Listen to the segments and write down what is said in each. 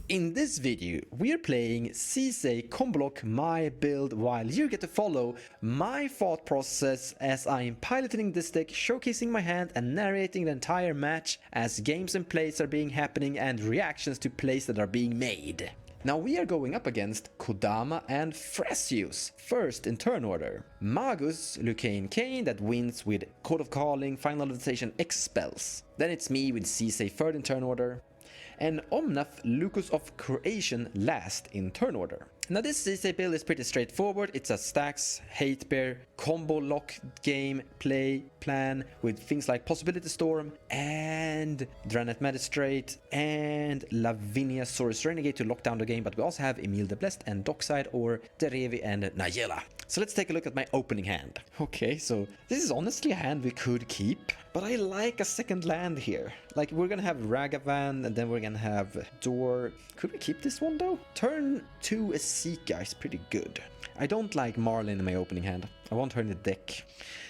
In this video, we're playing Sisay combo block my build while you get to follow my thought process as I'm piloting this deck, showcasing my hand and narrating the entire match as games and plays are being happening and reactions to plays that are being made. Now we are going up against Kodama and Thrasios, first in turn order. Magus, Lucea and Kane that wins with Code of Calling, Final Devastation, X spells. Then it's me with Sisay third in turn order. And Omnath Locus of Creation last in turn order. Now this Sisay build is pretty straightforward. It's a stacks, hate bear, combo lock game play plan with things like Possibility Storm and Dranet Magistrate and Lavinia Saurus Renegade to lock down the game, but we also have Emil the Blessed and Dockside or Derevi and Nayela. So let's take a look at my opening hand. Okay, so this is honestly a hand we could keep, but I like a second land here. Like we're gonna have Ragavan and then we're gonna have Door. Could we keep this one though? Turn 2 Asika is pretty good. I don't like Marlin in my opening hand. I want her in the deck.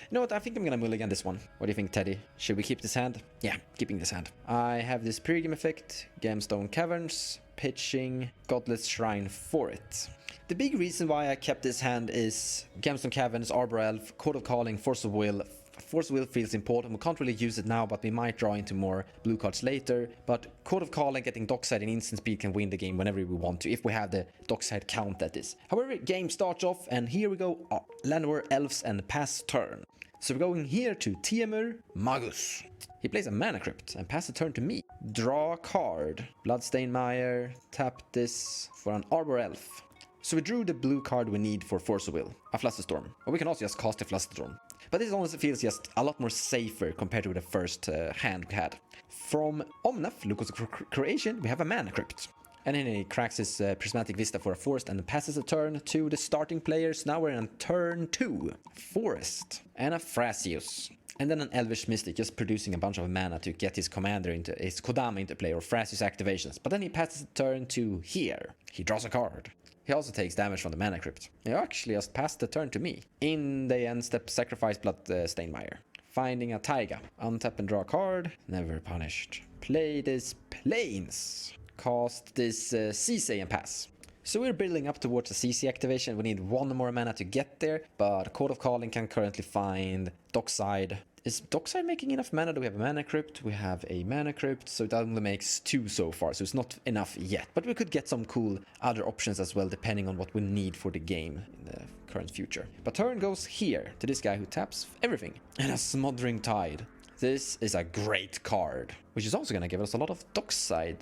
You know what, I think I'm gonna mulligan this one. What do you think, Teddy? Should we keep this hand? Yeah, keeping this hand. I have this pre-game effect, Gemstone Caverns, pitching Godless Shrine for it. The big reason why I kept this hand is Gemstone Caverns, Arbor Elf, Code of Calling, Force of Will. Force of Will feels important. We can't really use it now, but we might draw into more blue cards later. But Code of Calling getting Dockside in instant speed can win the game whenever we want to, if we have the Dockside count, that is. However, game starts off, and here we go, Llanowar Elves and pass turn. So we're going here to Tiamur Magus. He plays a Mana Crypt and pass the turn to me. Draw a card. Bloodstained Mire. Tap this for an Arbor Elf. So we drew the blue card we need for Force of Will, a Flusterstorm. Or we can also just cast a Flusterstorm. But this honestly feels just a lot more safer compared to the first hand we had. From Omnath Locus of Creation, we have a Mana Crypt. And then he cracks his Prismatic Vista for a Forest and passes a turn to the starting players. Now we're on turn 2. Forest. And a Thrasios. And then an Elvish Mystic, just producing a bunch of mana to get his commander into his Kodama into play, or Thrasios activations. But then he passes the turn to here. He draws a card. He also takes damage from the Mana Crypt. He actually just passed the turn to me. In the end step, sacrifice Bloodstained Mire. Finding a Taiga. Untap and draw a card. Never punished. Play this Plains. Cast this Sisay and pass. So we're building up towards a CC activation. We need one more mana to get there, but Code of Calling can currently find Dockside. Is Dockside making enough mana? Do we have a Mana Crypt? We have a Mana Crypt, so it only makes 2 so far, so it's not enough yet. But we could get some cool other options as well, depending on what we need for the game in the current future. But turn goes here, to this guy who taps everything. And a Smothering Tide. This is a great card, which is also going to give us a lot of Dockside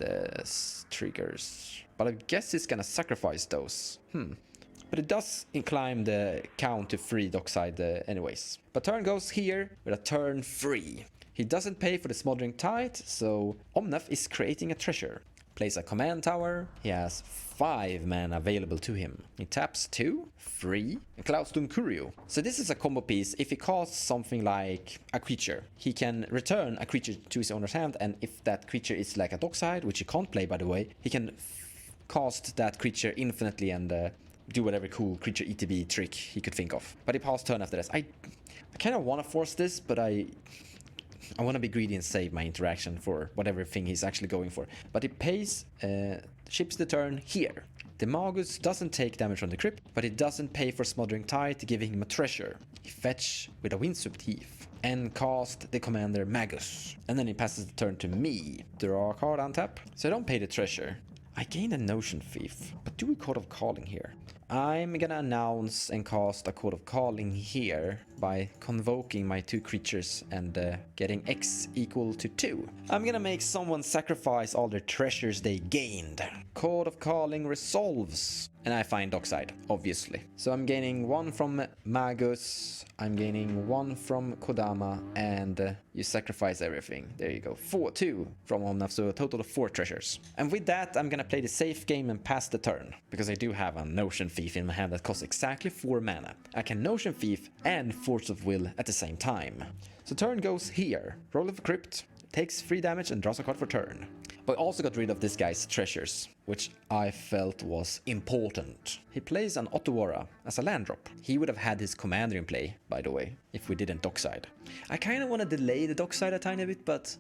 triggers. But I guess it's going to sacrifice those. But it does climb the count to 3 Dockside anyways. But turn goes here with a turn 3. He doesn't pay for the Smothering Tide, so Omnath is creating a treasure. Plays a command tower. He has 5 mana available to him. He taps 2, 3, and Cloudstone Curio. So this is a combo piece. If he casts something like a creature, he can return a creature to his owner's hand, and if that creature is like a Dockside, which he can't play by the way, he can cast that creature infinitely and do whatever cool creature ETB trick he could think of. But he passed turn after this. I kind of want to force this, but I want to be greedy and save my interaction for whatever thing he's actually going for. But he pays, ships the turn here. The Magus doesn't take damage from the crypt, but he doesn't pay for Smothering Tide, giving him a treasure. He fetch with a Windswept Heath and cast the commander Magus. And then he passes the turn to me. Draw a card, untap. So I don't pay the treasure. I gain a Notion Thief, but do a Code of Calling here. I'm gonna announce and cast a Code of Calling here by convoking my 2 creatures and getting X equal to 2. I'm gonna make someone sacrifice all their treasures they gained. Code of Calling resolves. And I find Dockside, obviously. So I'm gaining 1 from Magus, I'm gaining 1 from Kodama, and you sacrifice everything. There you go. 2 from Omnath, so a total of 4 treasures. And with that, I'm gonna play the safe game and pass the turn, because I do have a Notion Thief in my hand that costs exactly 4 mana. I can Notion Thief and Force of Will at the same time. So turn goes here. Roll of a Crypt, takes 3 damage and draws a card for turn. But I also got rid of this guy's treasures, which I felt was important. He plays an Otawara as a land drop. He would have had his commander in play, by the way, if we didn't Dockside. I kind of want to delay the Dockside a tiny bit, but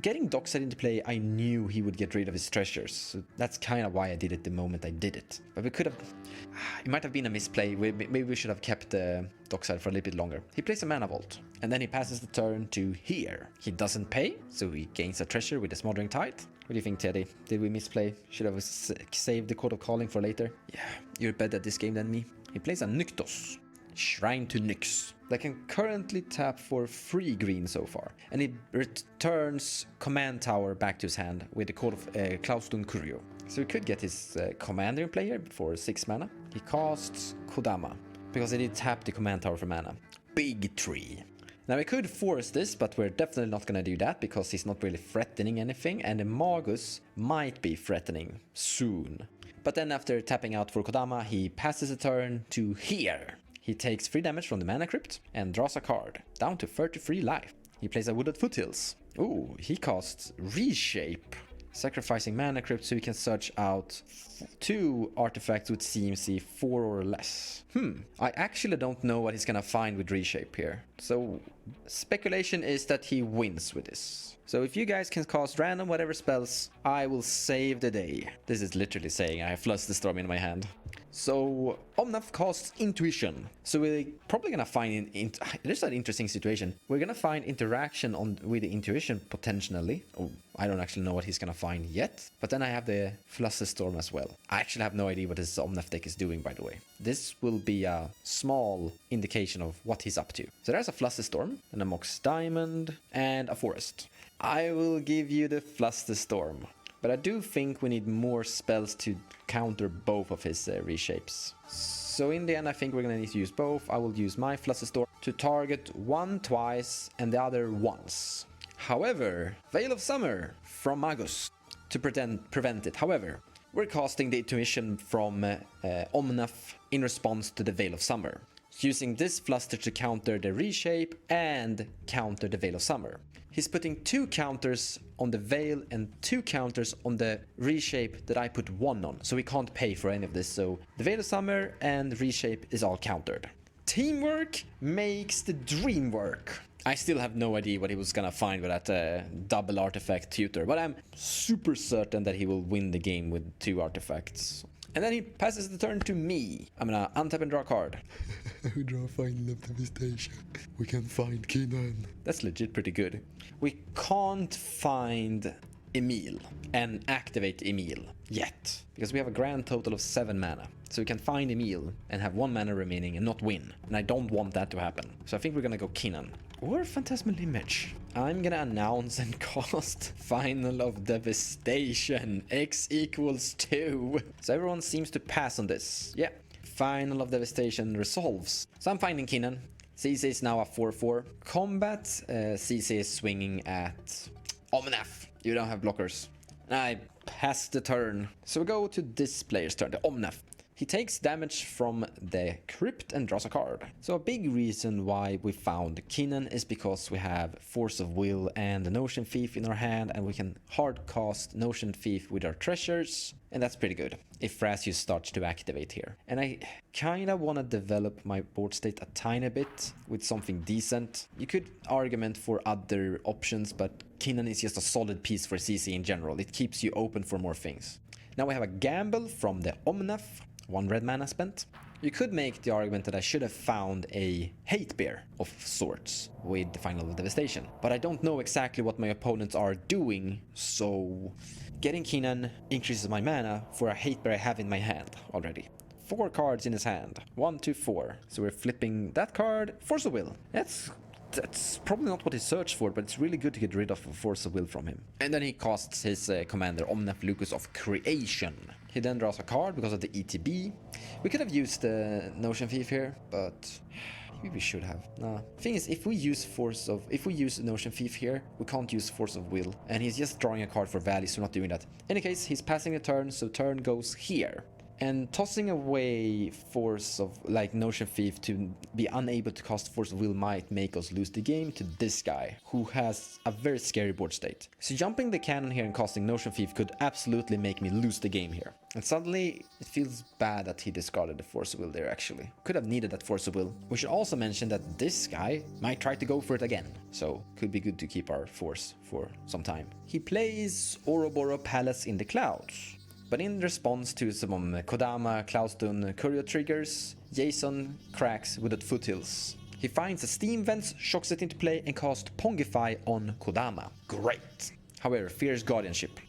getting Dockside into play, I knew he would get rid of his treasures. So that's kind of why I did it the moment I did it. But we could have... It might have been a misplay. Maybe we should have kept Dockside for a little bit longer. He plays a Mana Vault. And then he passes the turn to here. He doesn't pay, so he gains a treasure with a Smothering Tithe. What do you think, Teddy? Did we misplay? Should have saved the Court of Calling for later? Yeah, you're better at this game than me. He plays a Nyktos. Shrine to Nyx. That can currently tap for 3 green so far. And he returns Command Tower back to his hand with the Court of Claustun Curio. So he could get his commander in play here for 6 mana. He casts Kodama, because he did tap the Command Tower for mana. Big tree. Now we could force this, but we're definitely not gonna do that because he's not really threatening anything, and the Magus might be threatening soon. But then after tapping out for Kodama, he passes a turn to here. He takes 3 damage from the Mana Crypt and draws a card, down to 33 life. He plays a Wooded Foothills. Ooh, he casts Reshape, sacrificing Mana Crypt so he can search out 2 artifacts with CMC 4 or less. I actually don't know what he's gonna find with Reshape here. So speculation is that he wins with this. So if you guys can cast random whatever spells, I will save the day. This is literally saying I have Fluster Storm in my hand. So Omnath casts Intuition. So we're probably gonna find there's an interesting situation. We're gonna find interaction with the Intuition potentially. Oh, I don't actually know what he's gonna find yet. But then I have the Fluster Storm as well. I actually have no idea what this Omnath deck is doing, by the way. This will be a small indication of what he's up to. So there's a Fluster Storm, and a Mox Diamond, and a Forest. I will give you the Fluster Storm. But I do think we need more spells to counter both of his reshapes. So in the end, I think we're gonna need to use both. I will use my Fluster Storm to target one twice and the other once. However, Veil of Summer from Magus to prevent it. However, we're casting the Intuition from Omnath in response to the Veil of Summer, using this Fluster to counter the reshape and counter the Veil of Summer. He's putting 2 counters on the Veil and 2 counters on the reshape that I put 1 on, so we can't pay for any of this. So the Veil of Summer and reshape is all countered. Teamwork makes the dream work. I still have no idea what he was gonna find with that double artifact tutor, but I'm super certain that he will win the game with 2 artifacts. And then he passes the turn to me. I'm gonna untap and draw a card. We draw a Final of Devastation. We can find Kane. That's legit pretty good. We can't find Emil and activate Emil yet, because we have a grand total of 7 mana. So we can find Emil and have 1 mana remaining and not win. And I don't want that to happen. So I think we're gonna go Keenan. Or Phantasmal Image. I'm gonna announce and cast Final of Devastation. X equals 2. So everyone seems to pass on this. Yeah. Final of Devastation resolves. So I'm finding Keenan. Sisay is now a 4-4. Combat, Sisay is swinging at Omnath. You don't have blockers. I pass the turn. So we go to this player's turn, the Omnath. He takes damage from the Crypt and draws a card. So a big reason why we found Keenan is because we have Force of Will and the Notion Thief in our hand, and we can hard cast Notion Thief with our treasures, and that's pretty good if Thrasios starts to activate here. And I kinda wanna develop my board state a tiny bit with something decent. You could argument for other options, but Keenan is just a solid piece for CC in general. It keeps you open for more things. Now we have a gamble from the Omnath. 1 red mana spent. You could make the argument that I should have found a hate bear of sorts with the Final Devastation, but I don't know exactly what my opponents are doing, so getting Keenan increases my mana for a hate bear I have in my hand already. 4 cards in his hand. 1, 2, 4. So we're flipping that card. Force of Will. That's probably not what he searched for, but it's really good to get rid of Force of Will from him. And then he casts his commander, Omnath Locus of Creation. He then draws a card because of the ETB. We could have used the Notion Thief here, but maybe we should have. Nah. Thing is, if we use Notion Thief here, we can't use Force of Will. And he's just drawing a card for value, so not doing that. In any case, he's passing a turn, so turn goes here. And tossing away Force of, like, Notion Thief to be unable to cast Force of Will might make us lose the game to this guy, who has a very scary board state. So jumping the cannon here and casting Notion Thief could absolutely make me lose the game here. And suddenly, it feels bad that he discarded the Force of Will there actually. Could have needed that Force of Will. We should also mention that this guy might try to go for it again. So, could be good to keep our Force for some time. He plays Ouroboros Palace in the Clouds. But in response to some Kodama Cloudstone Curio triggers, Jason cracks with the Foothills. He finds a Steam Vents, shocks it into play, and casts Pongify on Kodama. Great! However, Fierce Guardianship.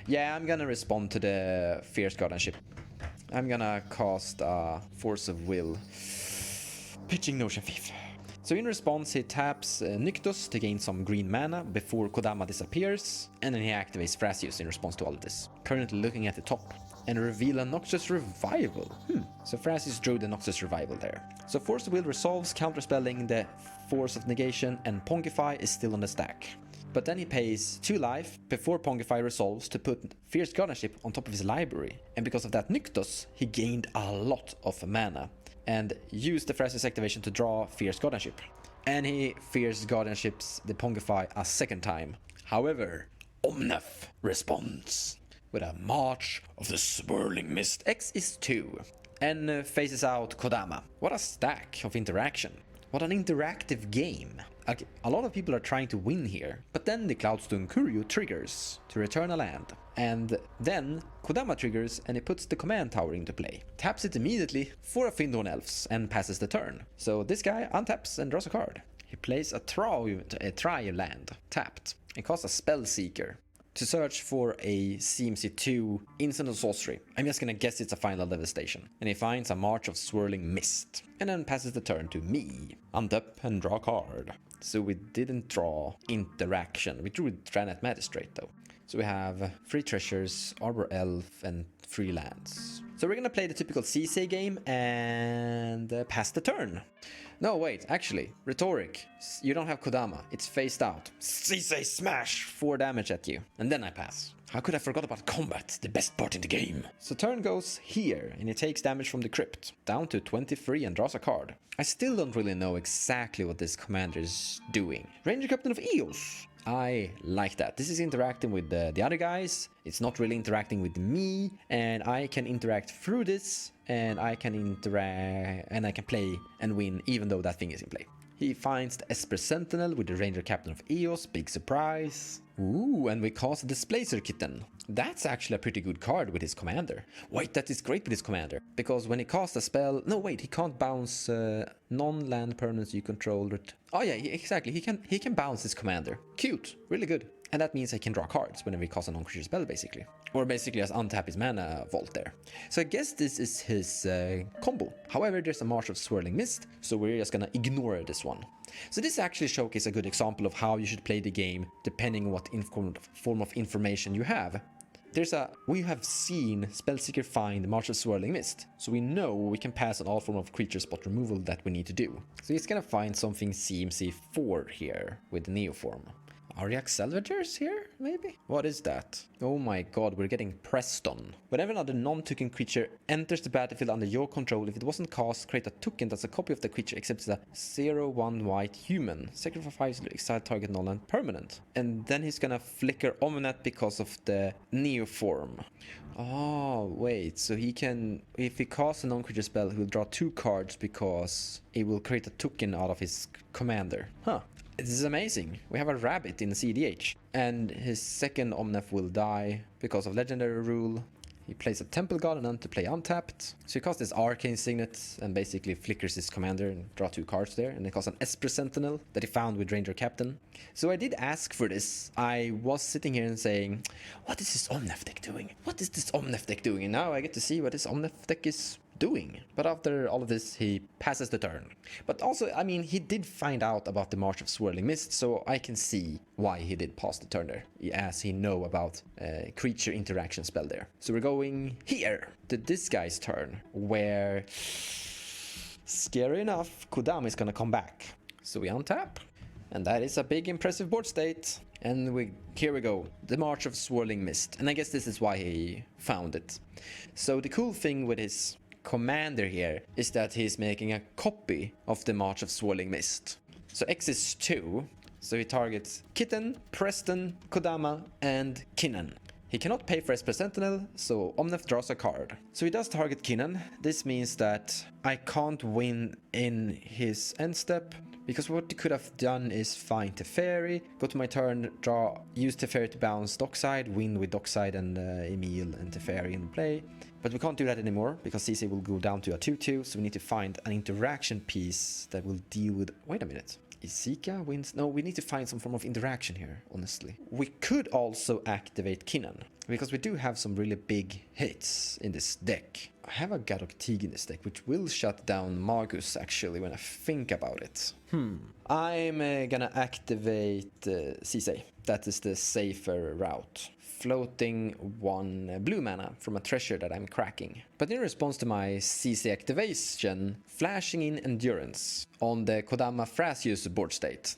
Yeah, I'm gonna respond to the Fierce Guardianship. I'm gonna cast Force of Will, pitching Notion Thief. So in response, he taps Nyktos to gain some green mana before Kodama disappears, and then he activates Thrasios in response to all of this. Currently looking at the top, and reveal a Noxus Revival. So Thrasios drew the Noxus Revival there. So Force of Will resolves, counterspelling the Force of Negation, and Pongify is still on the stack. But then he pays 2 life before Pongify resolves to put Fierce Guardianship on top of his library, and because of that Nyktos, he gained a lot of mana. And used the Thrasios activation to draw Fierce Guardianship. And he Fierce Guardianships the Pongify a second time. However, Omnath responds with a March of the Swirling Mist. X is 2. And faces out Kodama. What a stack of interaction. What an interactive game. Okay, a lot of people are trying to win here. But then the Cloudstone Curio triggers to return a land. And then Kodama triggers and he puts the command tower into play. Taps it immediately for a Findorn Elves and passes the turn. So this guy untaps and draws a card. He plays a Trio land, tapped, and casts a Spell Seeker to search for a CMC2 Instant or Sorcery. I'm just gonna guess it's a final devastation. And he finds a March of Swirling Mist. And then passes the turn to me. Untap and draw a card. So we didn't draw interaction. We drew Dranet Magistrate though. So we have 3 treasures, Arbor Elf, and 3 lands. So we're gonna play the typical Sisay game and pass the turn. No, wait, actually, Rhetoric. You don't have Kodama, it's phased out. Sisay Smash! 4 damage at you. And then I pass. How could I forget about combat, the best part in the game? So turn goes here, and he takes damage from the crypt, down to 23 and draws a card. I still don't really know exactly what this commander is doing. Ranger Captain of Eos. I like that. This is interacting with the other guys. It's not really interacting with me, and I can interact through this, and I can interact, and I can play and win even though that thing is in play. He finds the Esper Sentinel with the Ranger Captain of Eos, big surprise. Ooh, and we cast the Displacer Kitten. That's actually a pretty good card with his commander. Wait, that is great with his commander. Because when he casts a spell... No, wait, he can't bounce non-land permanents you control. Oh yeah, exactly, he can bounce his commander. Cute, really good. And that means I can draw cards whenever he casts a non-creature spell, basically. Or basically just untap his mana vault there. So I guess this is his combo. However, there's a March of Swirling Mist, so we're just gonna ignore this one. So this actually showcases a good example of how you should play the game depending on what form of information you have. We have seen Spellseeker find March of Swirling Mist, so we know we can pass on all form of creature spot removal that we need to do. So he's gonna find something CMC4 here with the Neoform. Ariak Salvagers here, maybe? What is that? Oh my god, we're getting pressed on. Whenever another non-token creature enters the battlefield under your control, if it wasn't cast, create a token that's a copy of the creature except it's a 0/1 white human. Sacrifice exile target non-land permanent. And then he's gonna flicker Omnath because of the Neoform. Oh, wait, so he can... If he casts a non-creature spell, he'll draw 2 cards because it will create a token out of his commander. Huh. This is amazing. We have a rabbit in cEDH. And his second Omnath will die because of legendary rule. He plays a Temple Garden to play untapped. So he casts this Arcane Signet and basically flickers his commander and draw 2 cards there. And he casts an Esper Sentinel that he found with Ranger Captain. So I did ask for this. I was sitting here and saying, what is this Omnath deck doing? What is this Omnath deck doing? And now I get to see what this Omnath deck is doing. But after all of this, he passes the turn. But also, I mean, he did find out about the March of Swirling Mist, so I can see why he did pass the turn there, as he know about creature interaction spell there. So we're going here to this guy's turn, where, scary enough, Kodama is gonna come back. So we untap, And that is a big impressive board state. And here we go, the March of Swirling Mist. And I guess this is why he found it. So the cool thing with his commander here is that he's making a copy of the March of Swirling Mist. So X is 2, so he targets Kitten, Preston, Kodama, and Kinnan. He cannot pay for Esper Sentinel, so Omnath draws a card. So he does target Kinnan. This means that I can't win in his end step, because what he could have done is find Teferi, go to my turn, use Teferi to bounce Dockside, win with Dockside and Emil and Teferi in play. But we can't do that anymore, because Sisay will go down to a 2-2, so we need to find an interaction piece that will deal with... Wait a minute. Isika wins? No, we need to find some form of interaction here, honestly. We could also activate Kinnan, because we do have some really big hits in this deck. I have a Gadok Teeg in this deck, which will shut down Magus, actually, when I think about it. I'm gonna activate Sisay. That is the safer route. Floating 1 blue mana from a treasure that I'm cracking. But in response to my Sisay activation, flashing in Endurance on the Kodama Thrasios board state.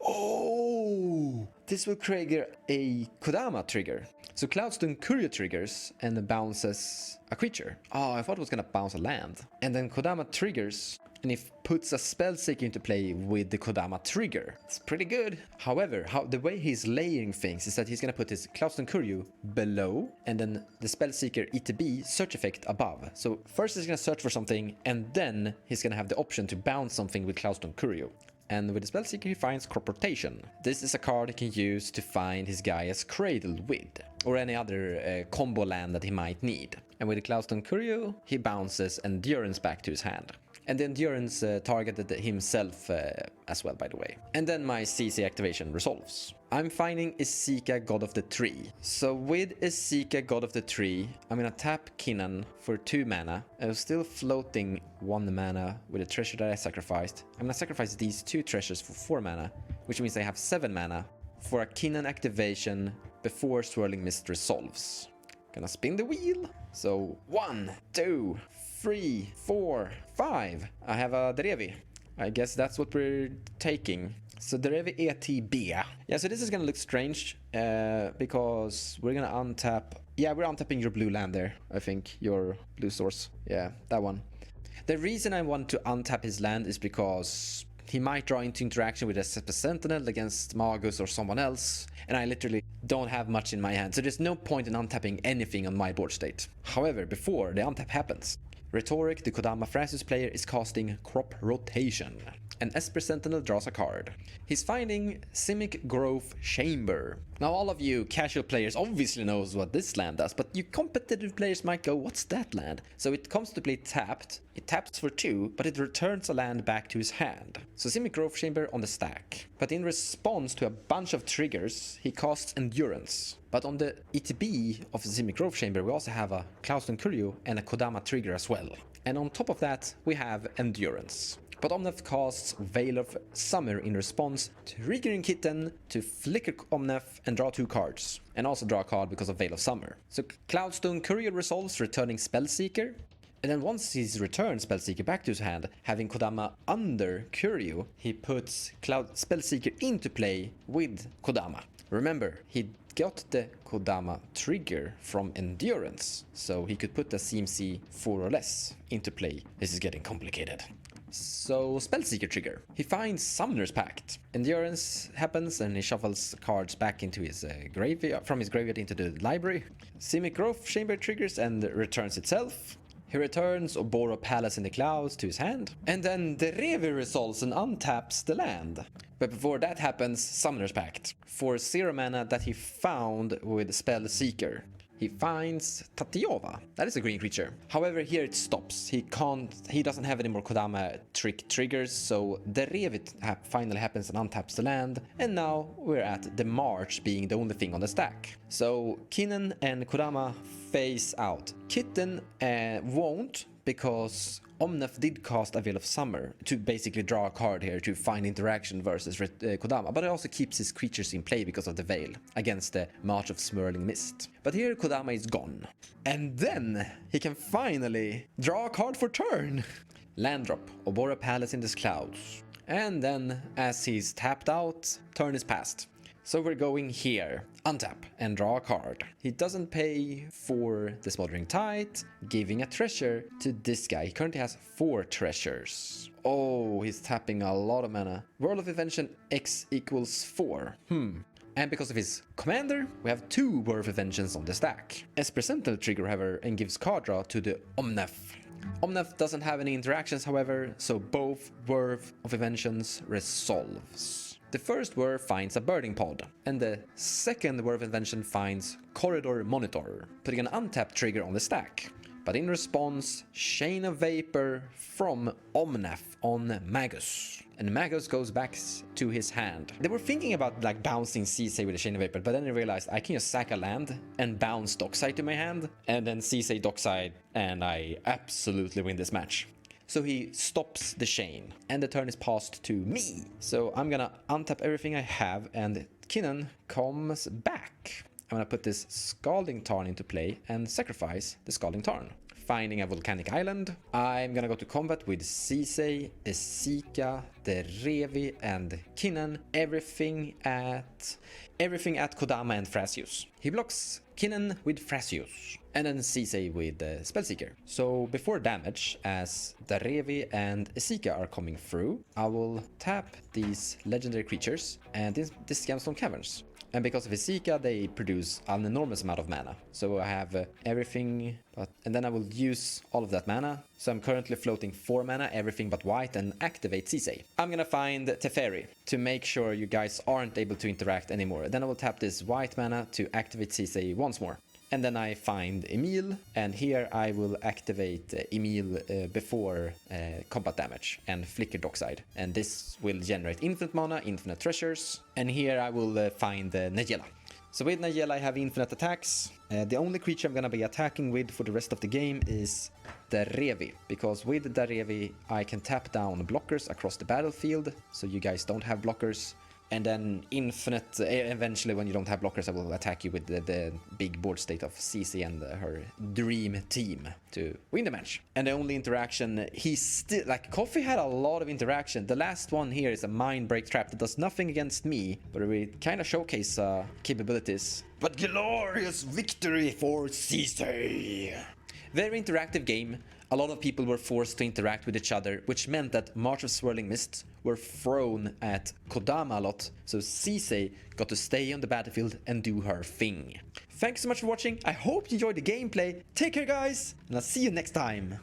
Oh! This will trigger a Kodama trigger. So Cloudstone Courier triggers and bounces a creature. Oh, I thought it was gonna bounce a land. And then Kodama triggers and it puts a Spellseeker into play with the Kodama trigger. It's pretty good. However, the way he's layering things is that he's gonna put his Cloudstone Courier below and then the Spellseeker ETB search effect above. So first he's gonna search for something and then he's gonna have the option to bounce something with Cloudstone Courier. And with the Spellseeker he finds Crop Rotation. This is a card he can use to find his Gaia's Cradle with, or any other combo land that he might need. And with the Cloudstone Courier he bounces Endurance back to his hand. And the Endurance targeted himself as well, by the way. And then my CC activation resolves. I'm finding Isika, God of the Tree. So with Isika, God of the Tree, I'm gonna tap Kinnan for 2 mana. I'm still floating 1 mana with a treasure that I sacrificed. I'm gonna sacrifice these 2 treasures for 4 mana, which means I have 7 mana for a Kinnan activation before Swirling Mist resolves. Gonna spin the wheel. So 1, 2, 3, 4, 5. I have a Derevi. I guess that's what we're taking. So Derevi ETB. Yeah, so this is gonna look strange because we're gonna untap. Yeah, we're untapping your blue land there. I think your blue source. Yeah, that one. The reason I want to untap his land is because he might draw into interaction with a Sentinel against Magus or someone else, and I literally don't have much in my hand, so there's no point in untapping anything on my board state. However, before the untap happens, Rhetoric, the Kodama Thrasios player, is casting Crop Rotation, and Esper Sentinel draws a card. He's finding Simic Growth Chamber. Now all of you casual players obviously knows what this land does, but you competitive players might go, what's that land? So it comes to play tapped, it taps for 2, but it returns a land back to his hand. So Simic Growth Chamber on the stack. But in response to a bunch of triggers, he casts Endurance. But on the ETB of the Simic Growth Chamber, we also have a Cloudstone Courier and a Kodama trigger as well. And on top of that, we have Endurance. But Omnath casts Veil of Summer in response, triggering Kitten to flicker Omnath and draw 2 cards. And also draw a card because of Veil of Summer. So Cloudstone Courier resolves, returning Spellseeker. And then once he's returned Spellseeker back to his hand, having Kodama under Courier, he puts Spellseeker into play with Kodama. Remember, he got the Kodama trigger from Endurance, so he could put the CMC 4 or less into play. This is getting complicated. So Spellseeker trigger. He finds Summoner's Pact. Endurance happens and he shuffles cards back into his graveyard, from his graveyard into the library. Simic Growth Chamber triggers and returns itself. He returns Oboro Palace in the Clouds to his hand. And then Derevi resolves and untaps the land. But before that happens, Summoner's Pact. For 0 mana that he found with Spellseeker. He finds Tatyova. That is a green creature. However, here it stops. He doesn't have any more Kodama triggers, so Derevi finally happens and untaps the land. And now we're at the March being the only thing on the stack. So Kinnan and Kodama face out. Kitten won't, because Omnath did cast a Veil of Summer to basically draw a card here to find interaction versus Kodama, but it also keeps his creatures in play because of the Veil against the March of Swirling Mist. But here Kodama is gone. And then he can finally draw a card for turn. Land drop, Oboro Palace in the Clouds. And then, as he's tapped out, turn is passed. So we're going here, untap and draw a card. He doesn't pay for the Smoldering Tide, giving a treasure to this guy. He currently has 4 treasures. Oh, he's tapping a lot of mana. World of Invention X equals 4. And because of his commander, we have 2 Whirl of Inventions on the stack. Esper Sentinel trigger, however, and gives card draw to the Omnath. Omnath doesn't have any interactions, however, so both Whirl of Inventions resolves. The first Whirl finds a birding pod, and the second Whirl of Invention finds Corridor Monitor, putting an untapped trigger on the stack. But in response, Chain of Vapor from Omnath on Magus. And Magus goes back to his hand. They were thinking about like bouncing Sisay with a Chain of Vapor, but then they realized I can just sack a land and bounce Dockside to my hand, and then Sisay Dockside, and I absolutely win this match. So he stops the chain, and the turn is passed to me. So I'm gonna untap everything I have, and Kane comes back. I'm gonna put this Scalding Tarn into play and sacrifice the Scalding Tarn. Finding a volcanic island, I'm gonna go to combat with Sisay, Esika, the Revi, and Kane. Everything at Kodama and Thrasios. He blocks Kane with Thrasios, and then Sisay with Spellseeker. So before damage, as the Revi and Esika are coming through, I will tap these legendary creatures and this Gemstone Caverns. And because of Esika, they produce an enormous amount of mana. So I have everything, and then I will use all of that mana. So I'm currently floating 4 mana, everything but white, and activate Sisay. I'm gonna find Teferi to make sure you guys aren't able to interact anymore. Then I will tap this white mana to activate Sisay once more. And then I find Emil, and here I will activate Emil before combat damage and flicker Dockside. And this will generate infinite mana, infinite treasures, and here I will find Nagella. So with Nagella I have infinite attacks. The only creature I'm gonna be attacking with for the rest of the game is the Revi, because with the Revi I can tap down blockers across the battlefield, so you guys don't have blockers. And then infinite, eventually when you don't have blockers, I will attack you with the big board state of Sisay and her dream team to win the match. And the only interaction, he's still, like, Coffee had a lot of interaction. The last one here is a Mind Break Trap that does nothing against me, but we kind of showcase capabilities. But glorious victory for Sisay! Very interactive game. A lot of people were forced to interact with each other, which meant that March of Swirling Mist were thrown at Kodama a lot, so Sisay got to stay on the battlefield and do her thing. Thanks so much for watching, I hope you enjoyed the gameplay, take care guys, and I'll see you next time!